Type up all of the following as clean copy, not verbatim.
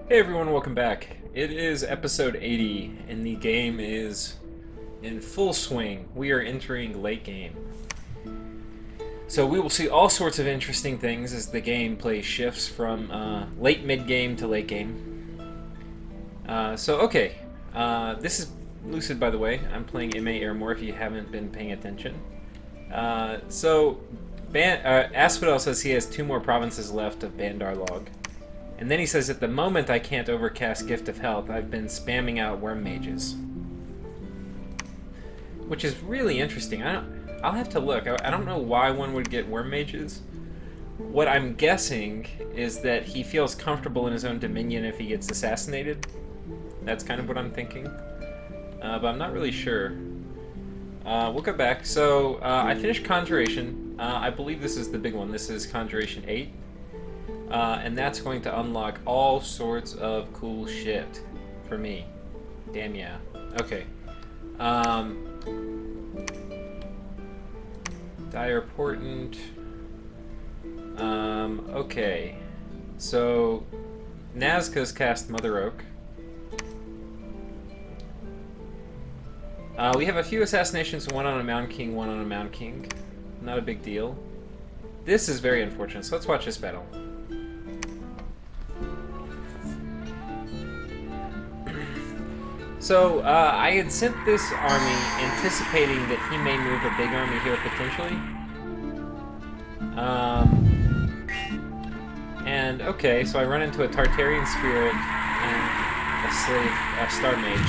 Hey everyone, welcome back. It is episode 80, and the game is in full swing. We are entering late game. So we will see all sorts of interesting things as the gameplay shifts from late mid-game to late game. This is Lucid, by the way. I'm playing MA-Ermor if you haven't been paying attention. Asphodel says he has 2 more provinces left of Bandar Log. And then he says, at the moment I can't overcast Gift of Health, I've been spamming out Worm Mages. Which is really interesting. I'll have to look. I don't know why one would get Worm Mages. What I'm guessing is that he feels comfortable in his own dominion if he gets assassinated. That's kind of what I'm thinking. But I'm not really sure. We'll go back. So, I finished Conjuration. I believe this is the big one. This is Conjuration 8. And that's going to unlock all sorts of cool shit for me. Damn yeah. Okay. Dire Portent. Okay. So, Nazca's cast Mother Oak. We have a few assassinations, one on a Mound King, one on a Mound King. Not a big deal. This is very unfortunate, so let's watch this battle. So, I had sent this army anticipating that he may move a big army here potentially. Okay, so I run into a Tartarian Spirit and a Star Mage.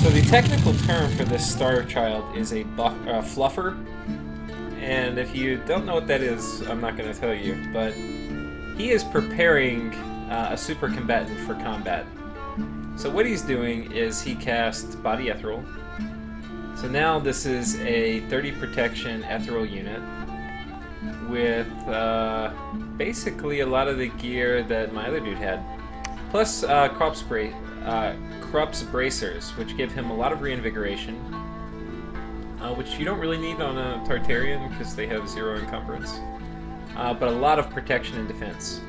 So the technical term for this Star Child is a Fluffer. And if you don't know what that is, I'm not going to tell you, but he is preparing a super combatant for combat. So what he's doing is he casts Body Ethereal. So now this is a 30 protection Ethereal unit with basically a lot of the gear that my other dude had. Plus Krupp's Bracers, which give him a lot of reinvigoration, which you don't really need on a Tartarian because they have 0 encumbrance, but a lot of protection and defense.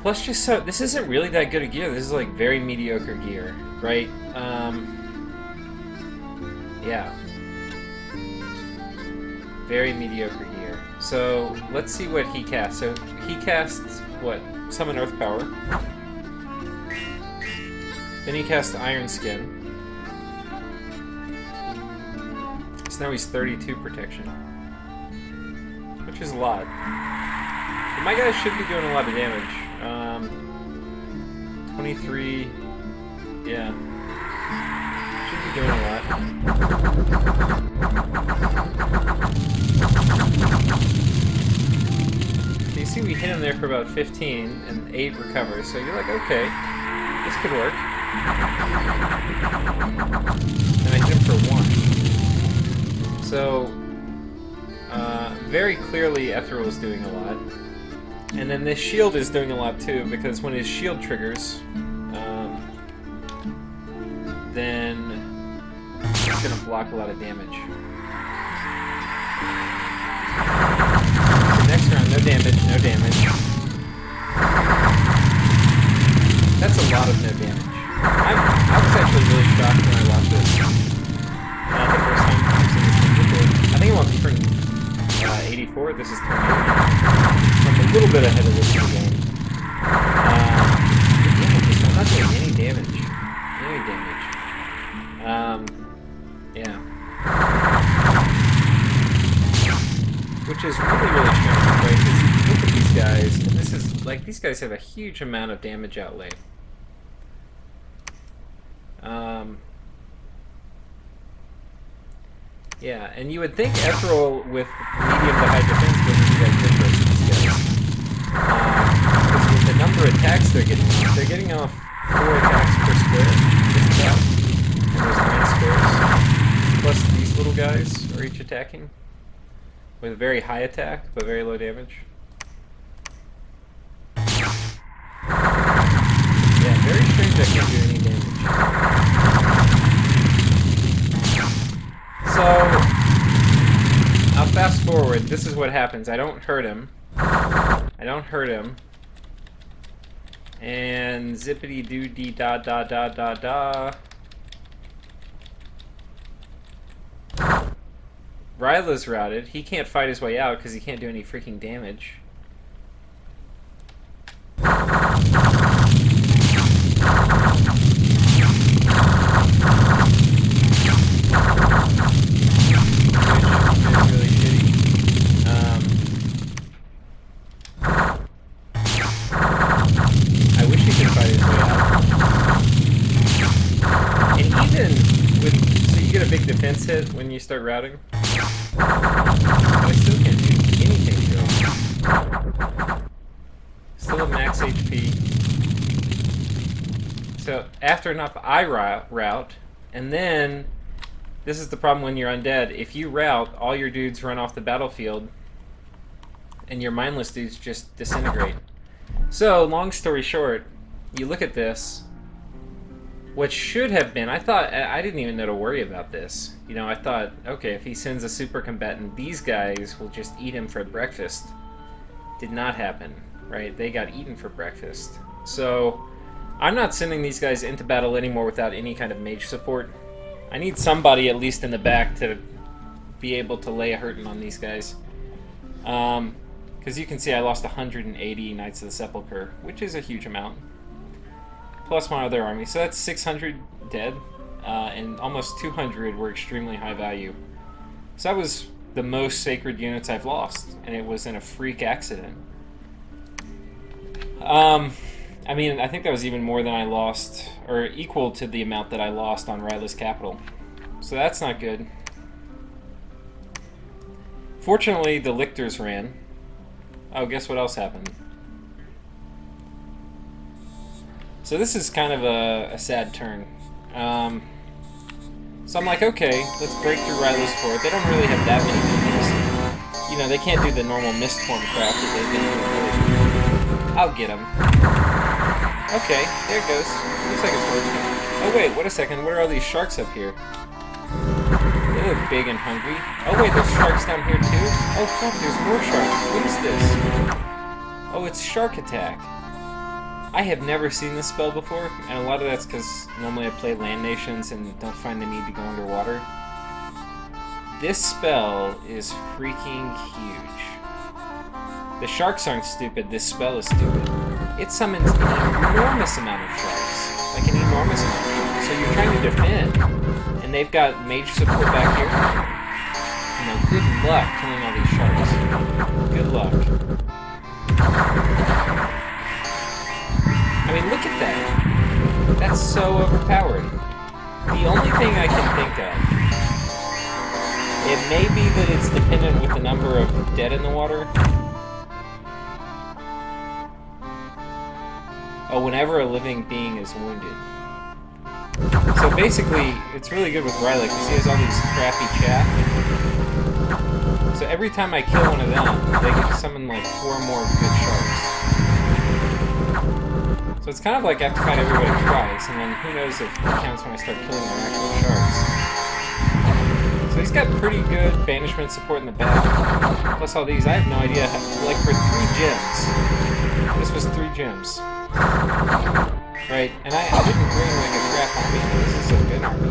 Plus, just so this isn't really that good a gear. This is like very mediocre gear, right? Yeah, very mediocre gear. So let's see what he casts. So he casts what? Summon Earth Power. Then he casts Iron Skin. So now he's 32 protection, which is a lot. But my guys should be doing a lot of damage. 23, yeah. Should be doing a lot. So you see we hit him there for about 15, and 8 recovers, so you're like, okay, this could work. And I hit him for 1. So, very clearly Ethereal is doing a lot. And then this shield is doing a lot too, because when his shield triggers, then it's going to block a lot of damage. So next round, no damage, no damage. That's a lot of no damage. I was actually really shocked when I watched this. The first time I was in this game. I think I'm on turn 84, this is turn 8. I'm a little bit ahead of this in the game. I'm not doing any damage. Yeah. Which is really, really strange, right? Because look at these guys, and this is, like, these guys have a huge amount of damage outlay. Yeah, and you would think Ethereal with medium to high defense wouldn't be that good versus these guys. Because with the number of attacks they're getting off 4 attacks per square, just about. And there's 9 squares. Plus these little guys are each attacking. With a very high attack, but very low damage. Yeah, very strange I can't do any damage. So, I'll fast forward. This is what happens. I don't hurt him. And zippity doo dee da da da da da. Ryla's routed. He can't fight his way out because he can't do any freaking damage. Really shitty. I wish he could fight his way out. And even with, so you get a big defense hit when you start routing. But I still can't do anything to him. Still at max HP. So after enough I route, and then this is the problem when you're undead. If you route, all your dudes run off the battlefield, and your mindless dudes just disintegrate. So, long story short, you look at this. What should have been, I thought, I didn't even know to worry about this. You know, I thought, okay, if he sends a super combatant, these guys will just eat him for breakfast. Did not happen, right? They got eaten for breakfast. So, I'm not sending these guys into battle anymore without any kind of mage support. I need somebody at least in the back to be able to lay a hurting on these guys. Because you can see I lost 180 Knights of the Sepulchre, which is a huge amount. Plus my other army. So that's 600 dead, and almost 200 were extremely high value. So that was the most sacred units I've lost, and it was in a freak accident. I mean, I think that was even more than I lost, or equal to the amount that I lost on Ryla's capital. So that's not good. Fortunately, the lictors ran. Oh, guess what else happened? So this is kind of a sad turn. So I'm like, okay, let's break through Ryla's fort. They don't really have that many minions. You know, they can't do the normal mist form crap that they've been doing. I'll get them. Okay, there it goes. Looks like it's working. Oh wait, wait a second. What are all these sharks up here? They look big and hungry. Oh wait, there's sharks down here too? Oh fuck, there's more sharks. What is this? Oh, it's Shark Attack. I have never seen this spell before, and a lot of that's because normally I play land nations and don't find the need to go underwater. This spell is freaking huge. The sharks aren't stupid, this spell is stupid. It summons an enormous amount of sharks. Like an enormous amount of sharks. So you're trying to defend, and they've got mage support back here. You know, good luck killing all these sharks. Good luck. I mean, look at that. That's so overpowered. The only thing I can think of, it may be that it's dependent with the number of dead in the water. Oh, whenever a living being is wounded. So basically, it's really good with Ryla because he has all these crappy chaff. So every time I kill one of them, they get to summon like 4 more good sharks. So it's kind of like I have to fight everybody twice, and then who knows if it counts when I start killing their actual sharks. So he's got pretty good banishment support in the back. Plus all these, I have no idea. Like for 3 gems. This was 3 gems. Right, and I didn't bring like a crap army. This is a good army.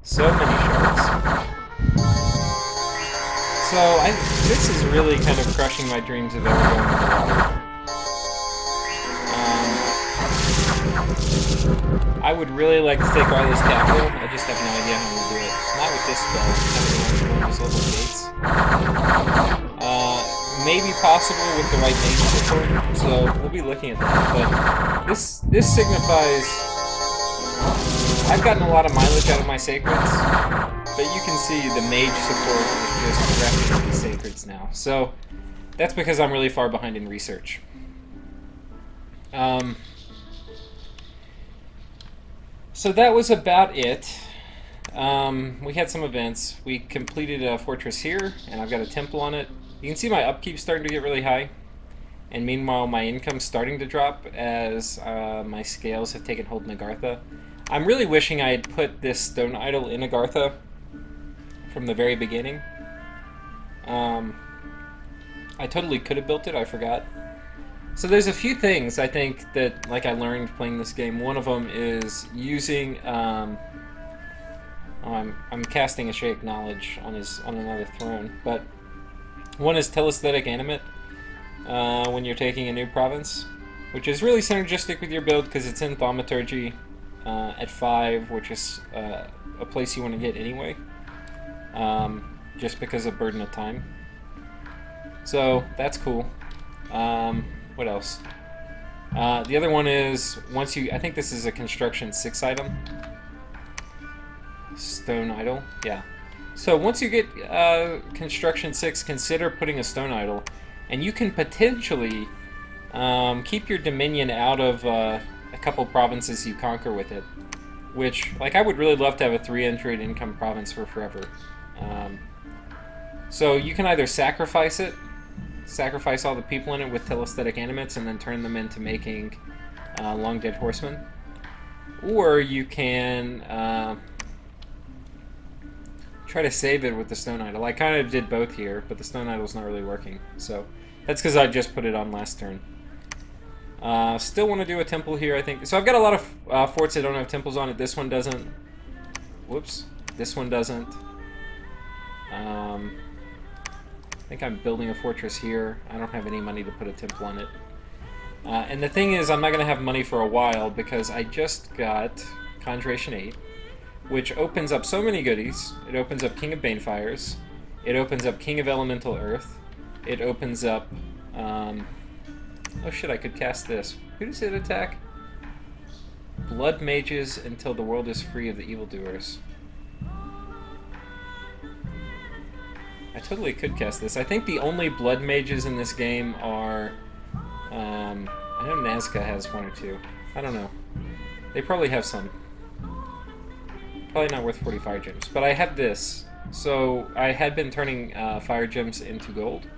So many sharks. So this is really kind of crushing my dreams of ever going to the water. I would really like to take Ryla's capital. I just have no idea how to do it. Not with this spell. Having those little gates. Maybe possible with the right mage support. So we'll be looking at that. But this signifies. I've gotten a lot of mileage out of my sacreds, but you can see the mage support is just wrapping these sacreds now. So that's because I'm really far behind in research. So that was about it. We had some events. We completed a fortress here, and I've got a temple on it. You can see my upkeep starting to get really high. And meanwhile, my income's starting to drop as my scales have taken hold in Agartha. I'm really wishing I had put this stone idol in Agartha from the very beginning. I totally could have built it, I forgot. So there's a few things I think that I learned playing this game. One of them is using I'm casting a Shake Knowledge on another throne, but one is telesthetic animate when you're taking a new province, which is really synergistic with your build because it's in Thaumaturgy at 5, which is a place you want to get anyway, just because of burden of time. So that's cool. What else? The other one is I think this is a construction 6 item. Stone idol, yeah. So once you get construction 6, consider putting a stone idol, and you can potentially keep your dominion out of a couple provinces you conquer with it. Which, I would really love to have a 3-entry income province for forever. So you can either sacrifice all the people in it with telesthetic animates, and then turn them into making long dead horsemen, or you can try to save it with the stone idol. I kind of did both here, but the stone idol's not really working, so that's because I just put it on last turn. Still want to do a temple here, I think. So I've got a lot of forts that don't have temples on it. This one doesn't. Whoops. This one doesn't. I think I'm building a fortress here. I don't have any money to put a temple on it. And the thing is, I'm not going to have money for a while because I just got Conjuration 8, which opens up so many goodies. It opens up King of Banefires. It opens up King of Elemental Earth. It opens up... oh shit, I could cast this. Who does it attack? Blood mages until the world is free of the evildoers. I totally could cast this. I think the only blood mages in this game are... I know Nazca has 1 or 2. I don't know. They probably have some. Probably not worth 40 fire gems. But I have this. So I had been turning fire gems into gold.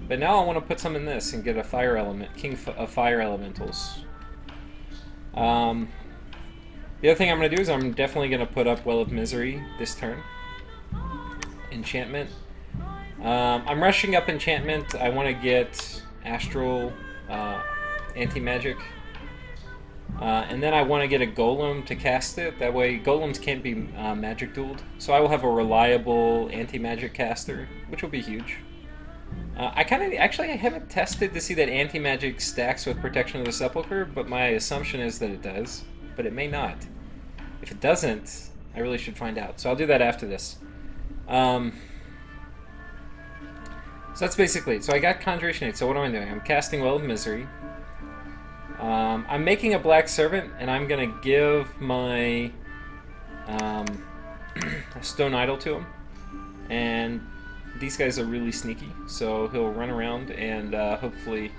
But now I want to put some in this and get a fire element, King of Fire Elementals. The other thing I'm going to do is I'm definitely going to put up Well of Misery this turn. Enchantment. I'm rushing up enchantment. I want to get Astral Anti-Magic. And then I want to get a Golem to cast it. That way Golems can't be magic dueled. So I will have a reliable anti-magic caster, which will be huge. I haven't tested to see that anti-magic stacks with Protection of the Sepulchre, but my assumption is that it does. But it may not. If it doesn't, I really should find out. So I'll do that after this. So that's basically it. So I got Conjuration 8. So what am I doing? I'm casting Well of Misery. I'm making a Black Servant, and I'm going to give my Stone Idol to him. And these guys are really sneaky, so he'll run around and hopefully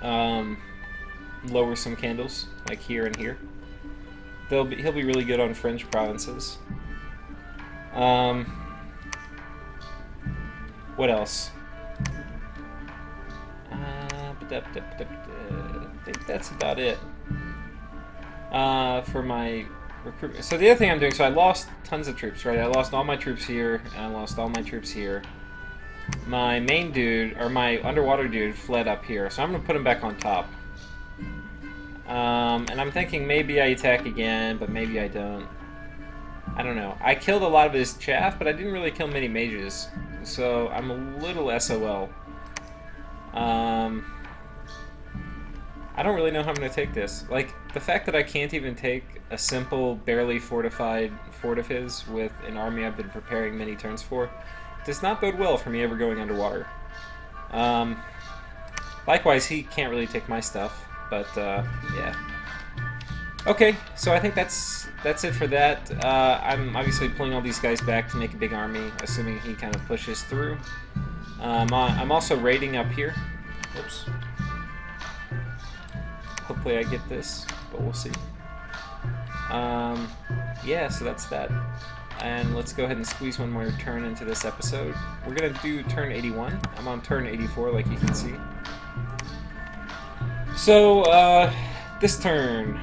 lower some candles, like here and here. He'll be really good on fringe provinces. What else? I think that's about it for my recruitment. So the other thing I'm doing, so I lost tons of troops, right? I lost all my troops here, and I lost all my troops here. My main dude, or my underwater dude, fled up here, so I'm going to put him back on top. And I'm thinking maybe I attack again, but maybe I don't. I don't know. I killed a lot of his chaff, but I didn't really kill many mages, so I'm a little SOL. I don't really know how I'm going to take this. Like, the fact that I can't even take a simple, barely fortified fort of his with an army I've been preparing many turns for does not bode well for me ever going underwater. Likewise, he can't really take my stuff, but, yeah. Okay, so I think that's it for that. I'm obviously pulling all these guys back to make a big army, assuming he kind of pushes through. I'm also raiding up here. Oops. Hopefully I get this, but we'll see. Yeah, so that's that. And let's go ahead and squeeze one more turn into this episode. We're going to do turn 81. I'm on turn 84, like you can see. So, this turn,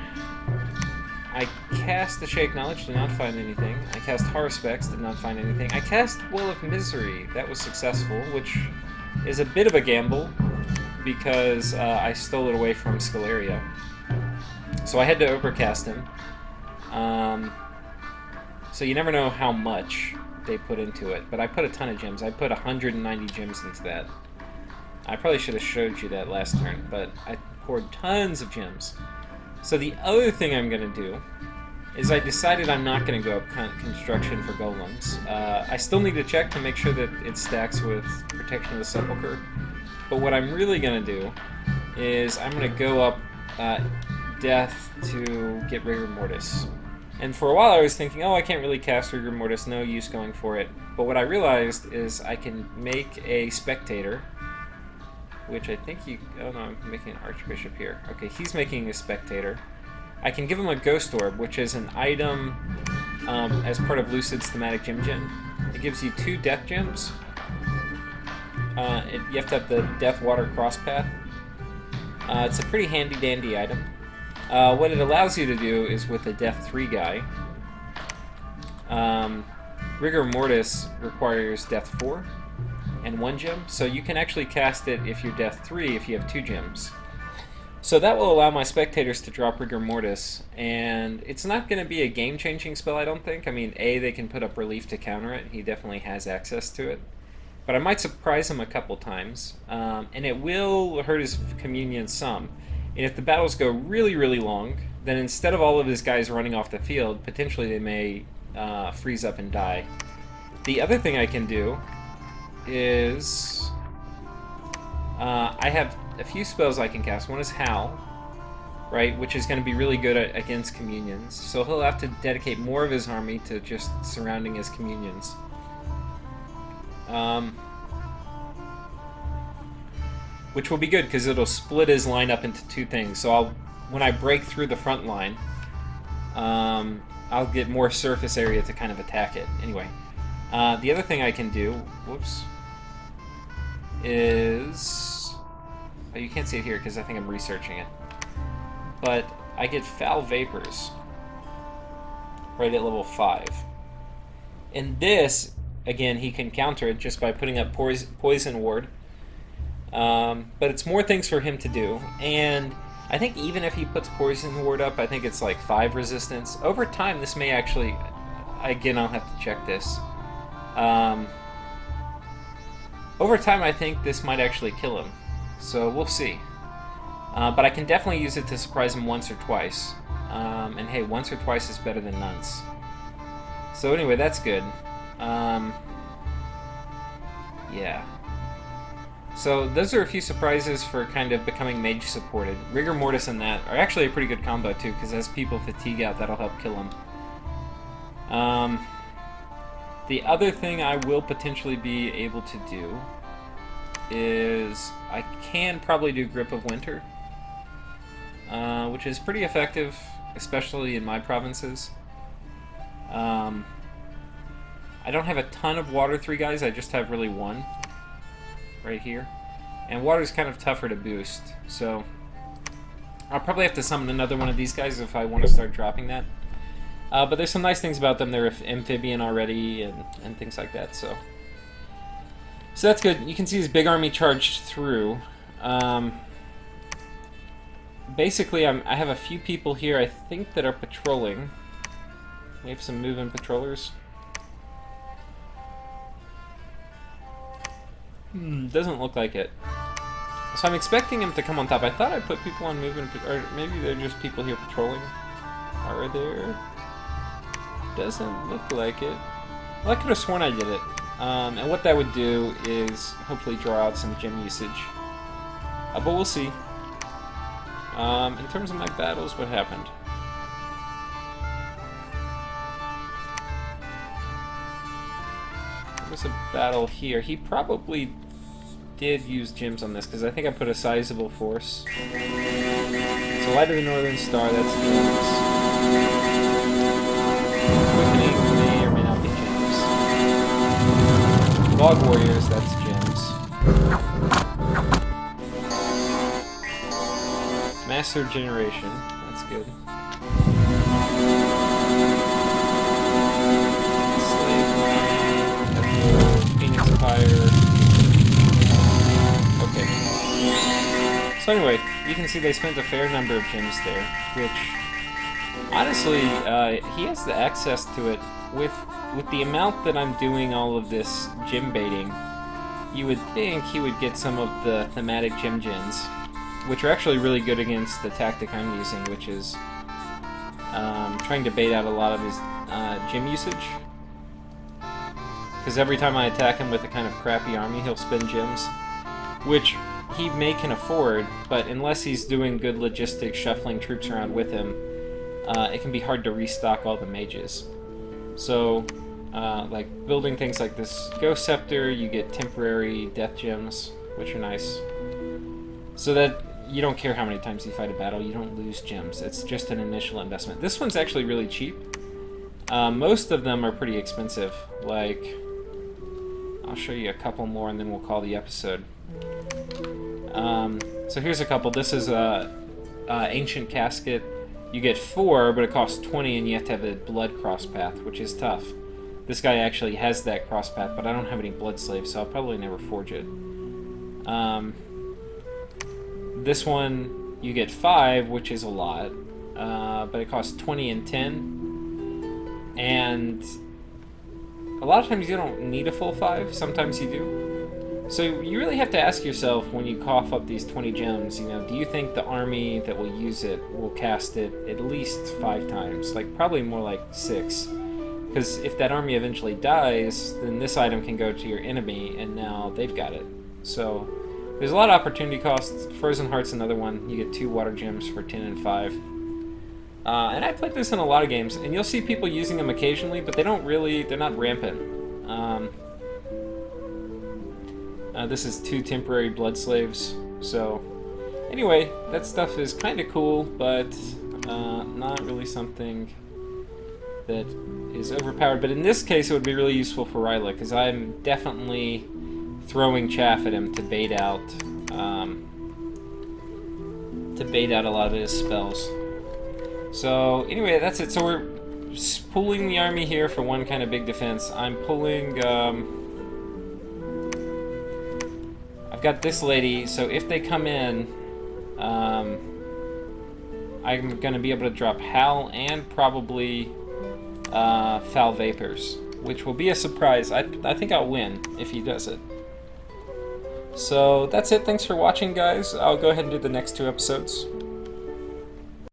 I cast the Shake Knowledge, did not find anything. I cast Haruspex, did not find anything. I cast Will of Misery, that was successful, which is a bit of a gamble because I stole it away from Scaleria. So I had to overcast him. So you never know how much they put into it, but I put a ton of gems. I put 190 gems into that. I probably should have showed you that last turn, but I poured tons of gems. So the other thing I'm going to do is I decided I'm not going to go up construction for golems. I still need to check to make sure that it stacks with Protection of the Sepulchre. But what I'm really going to do is I'm going to go up Death to get Rigor Mortis. And for a while I was thinking, oh, I can't really cast Rigor Mortis, no use going for it. But what I realized is I can make a Spectator, which I think you... Oh no, I'm making an Archbishop here. Okay, he's making a Spectator. I can give him a Ghost Orb, which is an item as part of Lucid's thematic gem gen. It gives you 2 Death Gems. You have to have the Death Water Cross Path. It's a pretty handy-dandy item. What it allows you to do is with the Death 3 guy, Rigor Mortis requires Death 4 and 1 gem, so you can actually cast it if you're Death 3 if you have 2 gems. So that will allow my spectators to drop Rigor Mortis, and it's not going to be a game-changing spell, I don't think. I mean, they can put up Relief to counter it. He definitely has access to it. But I might surprise him a couple times, and it will hurt his Communion some. And if the battles go really, really long, then instead of all of his guys running off the field, potentially they may freeze up and die. The other thing I can do is... I have a few spells I can cast. One is Howl, right, which is going to be really good against Communions. So he'll have to dedicate more of his army to just surrounding his Communions. Which will be good because it'll split his line up into 2 things. So when I break through the front line, I'll get more surface area to kind of attack it. Anyway, the other thing I can do, whoops, is, oh, you can't see it here because I think I'm researching it, but I get Foul Vapors right at level 5. And this, again, he can counter it just by putting up Poison Ward. But it's more things for him to do, and I think even if he puts Poison Ward up, I think it's like 5 resistance. Over time, this may actually... Again, I'll have to check this. Over time, I think this might actually kill him, so we'll see. But I can definitely use it to surprise him once or twice. And hey, once or twice is better than none. So anyway, that's good. Yeah. So those are a few surprises for kind of becoming mage supported. Rigor Mortis and that are actually a pretty good combo too, because as people fatigue out, that'll help kill them. The other thing I will potentially be able to do is I can probably do Grip of Winter, which is pretty effective, especially in my provinces. I don't have a ton of Water 3 guys, I just have really 1 right here. And Water's kind of tougher to boost, so I'll probably have to summon another one of these guys if I want to start dropping that. But there's some nice things about them. They're amphibian already and things like that, so that's good. You can see his big army charged through. Basically, I have a few people here, I think, that are patrolling. We have some moving patrollers. Doesn't look like it. So I'm expecting him to come on top. I thought I put people on moving, or maybe they're just people here patrolling. Are there? Doesn't look like it. Well, I could have sworn I did it. And what that would do is hopefully draw out some gem usage. But we'll see. In terms of my battles, what happened? There was a battle here. He probably did use gems on this, because I think I put a sizable force. So Light of the Northern Star, that's gems. Quickening may or may not be gems. Log Warriors, that's gems. master generation. That's good. Phoenix Fire. Okay. So anyway, you can see they spent a fair number of gems there, which, honestly, he has the access to it. With the amount that I'm doing all of this gem baiting, you would think he would get some of the thematic gem gens, which are actually really good against the tactic I'm using, which is trying to bait out a lot of his gem usage. Because every time I attack him with a kind of crappy army, he'll spend gems, which he can afford, but unless he's doing good logistics, shuffling troops around with him, it can be hard to restock all the mages. So, like building things like this Ghost Scepter, you get temporary death gems, which are nice. So that you don't care how many times you fight a battle, you don't lose gems. It's just an initial investment. This one's actually really cheap. Most of them are pretty expensive. Like, I'll show you a couple more and then we'll call the episode. So here's a couple. This is Ancient Casket. You get 4, but it costs 20 and you have to have a blood cross path, which is tough. This guy actually has that cross path, but I don't have any blood slaves, so I'll probably never forge it. This one, you get 5, which is a lot, but it costs 20 and 10. And a lot of times you don't need a full 5, sometimes you do. So you really have to ask yourself when you cough up these 20 gems, you know, do you think the army that will use it will cast it at least 5 times? Like, probably more like 6. Because if that army eventually dies, then this item can go to your enemy, and now they've got it. So there's a lot of opportunity costs. Frozen Heart's another one. You get 2 water gems for 10 and 5. And I played this in a lot of games, and you'll see people using them occasionally, but they're not rampant. This is 2 temporary blood slaves. So anyway, that stuff is kind of cool, but not really something that is overpowered. But in this case, it would be really useful for Ryla, because I'm definitely throwing chaff at him to bait out a lot of his spells. So anyway, that's it. So we're pulling the army here for one kind of big defense. I'm pulling. I've got this lady, so if they come in, I'm going to be able to drop Hal and probably Foul Vapors, which will be a surprise. I think I'll win if he does it. So that's it. Thanks for watching, guys. I'll go ahead and do the next 2 episodes.